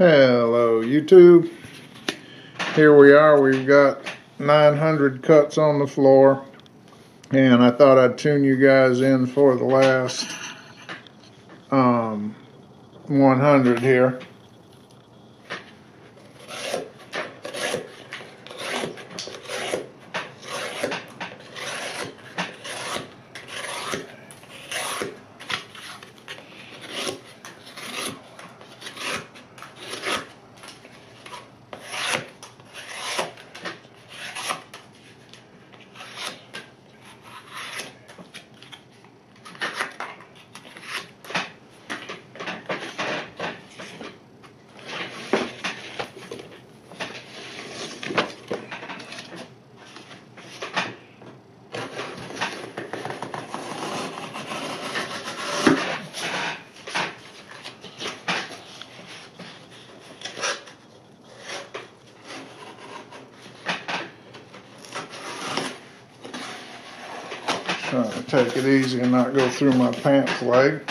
Hello YouTube. Here we are. We've got 900 cuts on the floor, and I thought I'd tune you guys in for the last 100 here. Trying to take it easy and not go through my pants leg.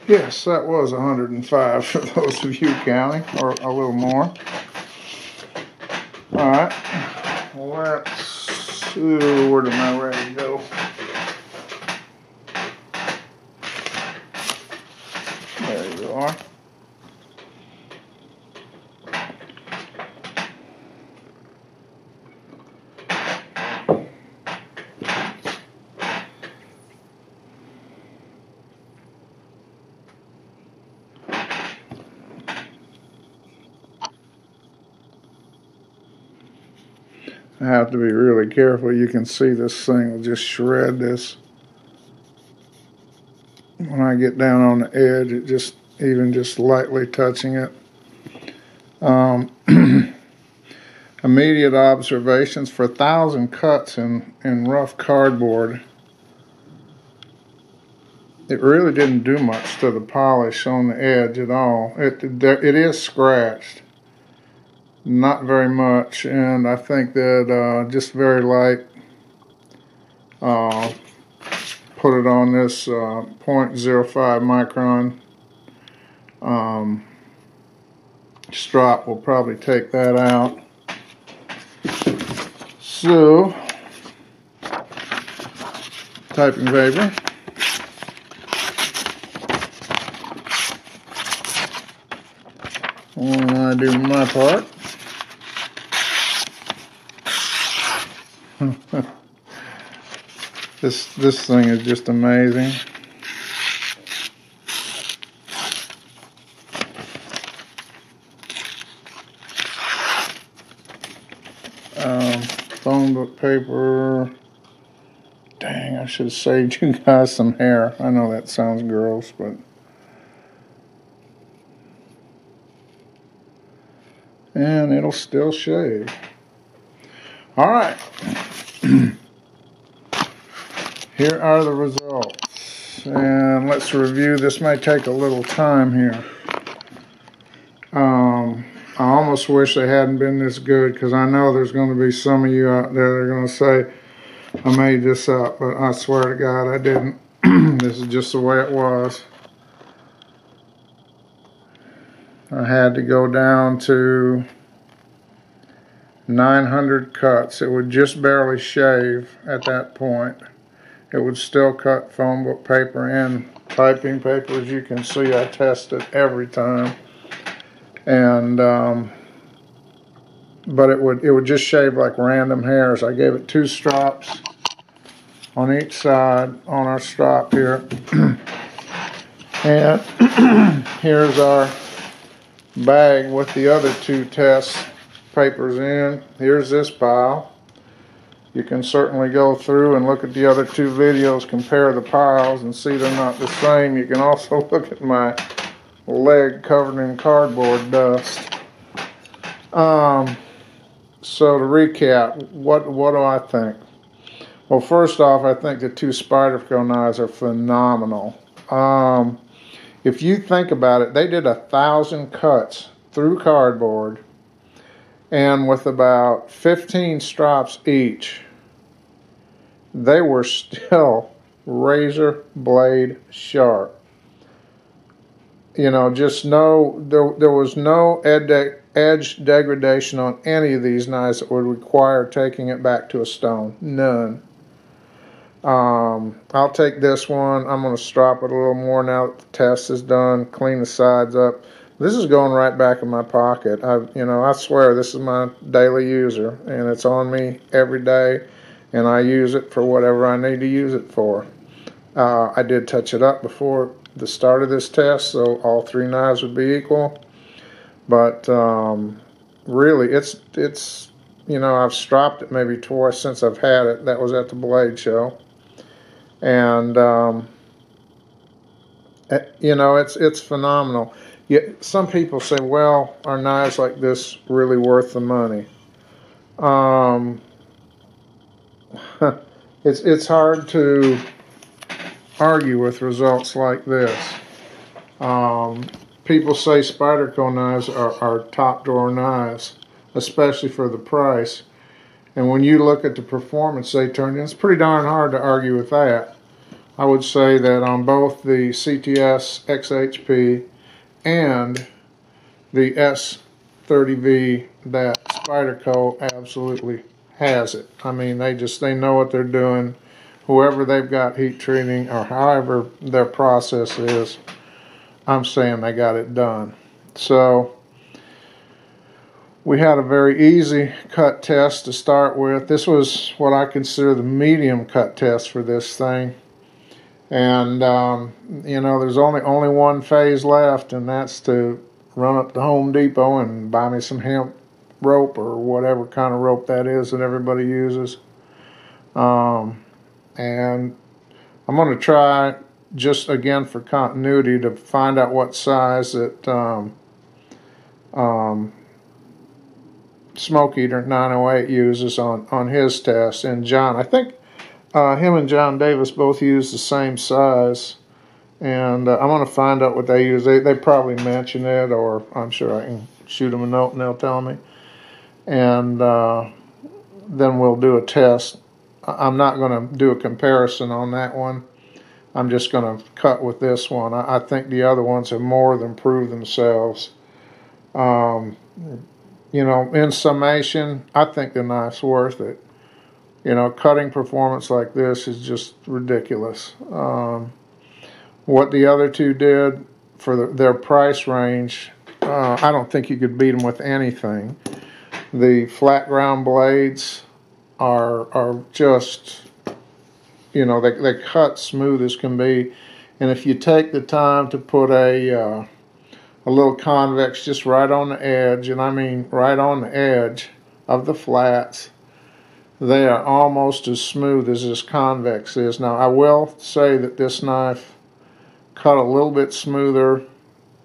Yes, that was 105 for those of you counting, or a little more. Alright, let's, where did my rag go? There you are. I have to be really careful. You can see this thing will just shred this. When I get down on the edge, it just, even just lightly touching it. Immediate observations for 1,000 cuts in rough cardboard. It really didn't do much to the polish on the edge at all. It is scratched, not very much, and I think that just very light. Put it on this 0.05 micron strop will probably take that out. So, typing paper. When I do my part. This thing is just amazing. Phone book paper. Dang, I should have saved you guys some hair. I know that sounds gross, but and it'll still shave. All right. Here are the results, and let's review. This may take a little time here. I almost wish they hadn't been this good, because I know there's going to be some of you out there that are going to say, I made this up, but I swear to God I didn't. This is just the way it was. I had to go down to 900 cuts. It would just barely shave at that point. It would still cut phone book paper and typing paper. As you can see, I test it every time. And but it would just shave like random hairs. I gave it 2 strops on each side on our strop here. And here's our bag with the other 2 test papers in. Here's this pile. You can certainly go through and look at the other 2 videos, compare the piles, and see they're not the same. You can also look at my leg covered in cardboard dust. So to recap, what do I think? Well, first off, I think the 2 Spyderco knives are phenomenal. If you think about it, they did 1,000 cuts through cardboard, and with about 15 strops each, they were still razor blade sharp. You know, just there was no edge degradation on any of these knives that would require taking it back to a stone. None. I'll take this one. I'm going to strop it a little more now that the test is done. Clean the sides up. This is going right back in my pocket. I swear this is my daily user, and it's on me every day, and I use it for whatever I need to use it for. I did touch it up before the start of this test, so all 3 knives would be equal. But really, it's I've stropped it maybe twice since I've had it. That was at the Blade Show, and it's phenomenal. Yet some people say, well, are knives like this really worth the money? It's hard to argue with results like this. People say Spyderco knives are top drawer knives, especially for the price. And when you look at the performance they turned in, it's pretty darn hard to argue with that. I would say that on both the CTS XHP and the S30V, that Spyderco absolutely has it. I mean, they know what they're doing. Whoever they've got heat treating, or however their process is, I'm saying they got it done. So we had a very easy cut test to start with. This was what I consider the medium cut test for this thing. And there's only one phase left, and that's to run up to Home Depot and buy me some hemp rope, or whatever kind of rope that is that everybody uses. And I'm going to try, just again for continuity, to find out what size that Smoke Eater 908 uses on his test. And John, I think him and John Davis both use the same size. And I'm going to find out what they use. They probably mention it, or I'm sure I can shoot them a note and they'll tell me. And then we'll do a test. I'm not going to do a comparison on that one. I'm just going to cut with this one. I think the other ones have more than proved themselves. You know, in summation, I think the knife's worth it. You know, cutting performance like this is just ridiculous. What the other two did for their price range, I don't think you could beat them with anything. The flat ground blades are just, you know, they cut smooth as can be. And if you take the time to put a little convex just right on the edge, and I mean right on the edge of the flats, they are almost as smooth as this convex is. Now, I will say that this knife cut a little bit smoother,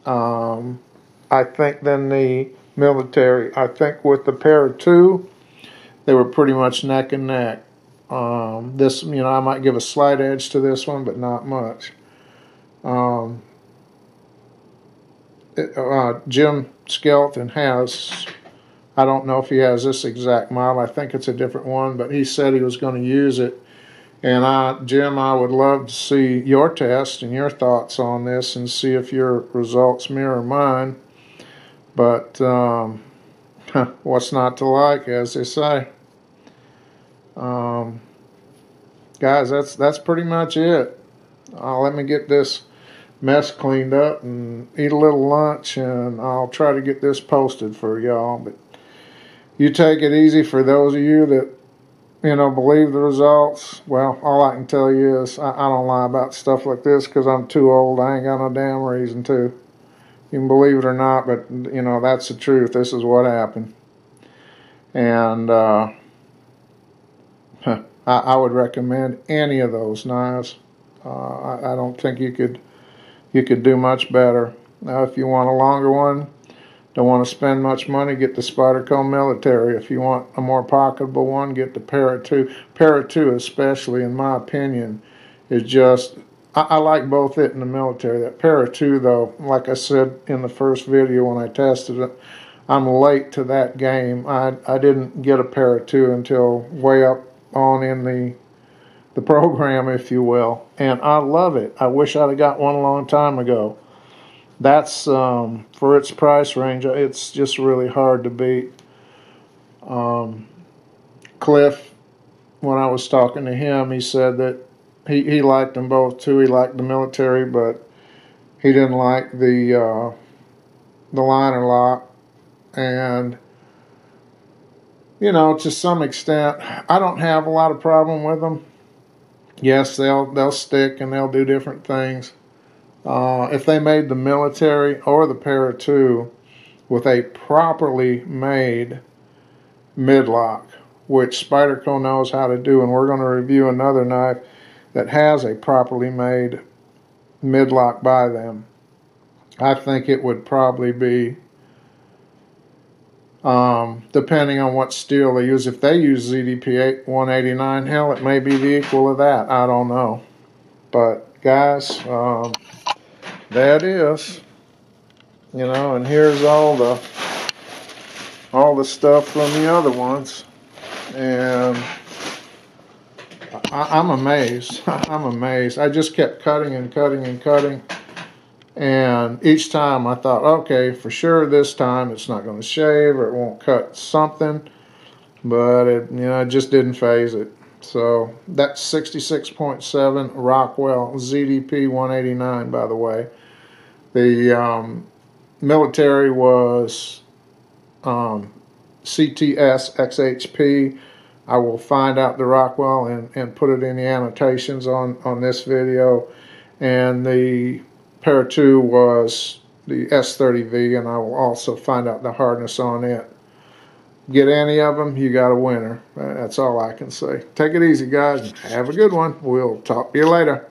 I think, than the military. I think with the Para 2, they were pretty much neck and neck. This, you know, I might give a slight edge to this one, but not much. Jim Skelton has, I don't know if he has this exact model. I think it's a different one, but he said he was going to use it. And Jim, I would love to see your test and your thoughts on this and see if your results mirror mine. But what's not to like, as they say. Guys, that's pretty much it. Let me get this mess cleaned up and eat a little lunch, and I'll try to get this posted for y'all. But you take it easy. For those of you that, you know, believe the results, well, all I can tell you is I don't lie about stuff like this because I'm too old. I ain't got no damn reason to. You can believe it or not, but, you know, that's the truth. This is what happened. And I would recommend any of those knives. I don't think you could do much better. Now, if you want a longer one, don't want to spend much money, get the Spyderco Military. If you want a more pocketable one, get the Para 2. Para 2, especially, in my opinion, is just, I like both it and the military. That Para 2, though, like I said in the first video when I tested it, I'm late to that game. I didn't get a Para 2 until way up on in the program, if you will. And I love it. I wish I'd have got one a long time ago. That's, for its price range, it's just really hard to beat. Cliff, when I was talking to him, he said that he liked them both too. He liked the military, but he didn't like the liner lock. And, you know, to some extent, I don't have a lot of problem with them. Yes, they'll stick and they'll do different things. If they made the military or the Para 2 with a properly made midlock, which Spyderco knows how to do, and we're going to review another knife that has a properly made midlock by them, I think it would probably be, depending on what steel they use. If they use ZDP 189, hell, it may be the equal of that. I don't know. But, guys, that is, you know, and here's all the stuff from the other ones, and I'm amazed. I'm amazed. I just kept cutting and cutting and cutting, and each time I thought, okay, for sure this time it's not going to shave or it won't cut something, but it, you know, it just didn't phase it. So that's 66.7 Rockwell ZDP 189, by the way. The military was CTS XHP. I will find out the Rockwell and put it in the annotations on this video. And the Para 2 was the S30V, and I will also find out the hardness on it. Get any of them, you got a winner. That's all I can say. Take it easy, guys. Have a good one. We'll talk to you later.